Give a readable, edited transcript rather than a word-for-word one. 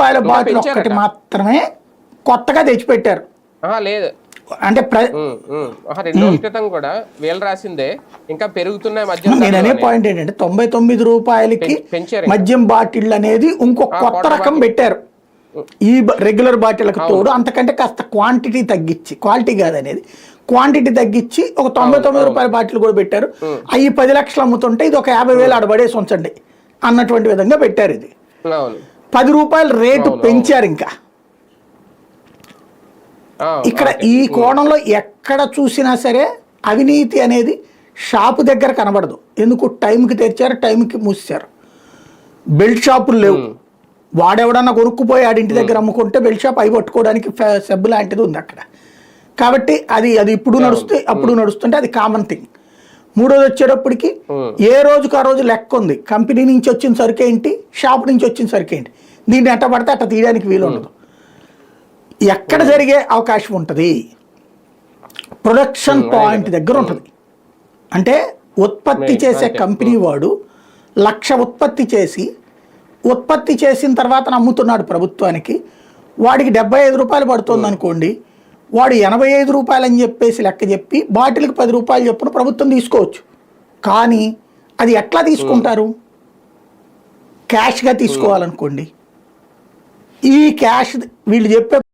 రూపాయల బాటిల్ ఒక్కటి మాత్రమే కొత్తగా తెచ్చిపెట్టారు. లేదు అంటే 2 రోజుల క్రితం కూడా వీళ్ళు రాసిందే ఇంకా పెరుగుతున్నాయి మద్యం. నేను అనే పాయింట్ ఏంటంటే 99 రూపాయలకి మద్యం బాటిల్ అనేది ఇంకొక కొత్త రకం పెట్టారు ఈ రెగ్యులర్ బాటిల్కి తోడు. అంతకంటే కాస్త క్వాంటిటీ తగ్గించి, క్వాలిటీ కాదు అనేది, క్వాంటిటీ తగ్గించి ఒక 99 రూపాయల బాటిల్ కూడా పెట్టారు. అవి 10 లక్షలు అమ్ముతుంటే ఇది ఒక 50,000 ఆడబడేసి ఉంచండి అన్నటువంటి విధంగా పెట్టారు. ఇది 10 రూపాయలు రేటు పెంచారు. ఇంకా ఇక్కడ ఈ కోణంలో ఎక్కడ చూసినా సరే అవినీతి అనేది షాపు దగ్గర కనబడదు. ఎందుకు? టైంకి తెచ్చారు, టైంకి మూసారు. బెల్ట్ షాపులు లేవు. వాడెవడన్నా కొనుక్కుపోయి ఆడింటి దగ్గర అమ్ముకుంటే బెల్ట్ షాప్ అవి పట్టుకోవడానికి సబ్బు లాంటిది ఉంది అక్కడ. కాబట్టి అది ఇప్పుడు నడుస్తే అప్పుడు నడుస్తుంటే అది కామన్ థింగ్. మూడోది వచ్చేటప్పటికి ఏ రోజుకు ఆ రోజు లెక్క ఉంది. కంపెనీ నుంచి వచ్చిన సరుకు ఏంటి, షాప్ నుంచి వచ్చిన సరుకు ఏంటి, దీన్ని ఎట్ట పడితే అట్ట తీయడానికి వీలు ఉండదు. ఎక్కడ జరిగే అవకాశం ఉంటుంది? ప్రొడక్షన్ పాయింట్ దగ్గర ఉంటుంది. అంటే ఉత్పత్తి చేసే కంపెనీ వాడు 1,00,000 ఉత్పత్తి చేసిన తర్వాత అమ్ముతున్నాడు ప్రభుత్వానికి. వాడికి 75 రూపాయలు పడుతుంది అనుకోండి, వాడు 85 రూపాయలు అని చెప్పేసి లెక్క చెప్పి బాటిల్కి 10 రూపాయలు చొప్పున ప్రభుత్వం తీసుకోవచ్చు. కానీ అది ఎట్లా తీసుకుంటారు? క్యాష్గా తీసుకోవాలనుకోండి, ఈ క్యాష్ వీళ్ళు చెప్పే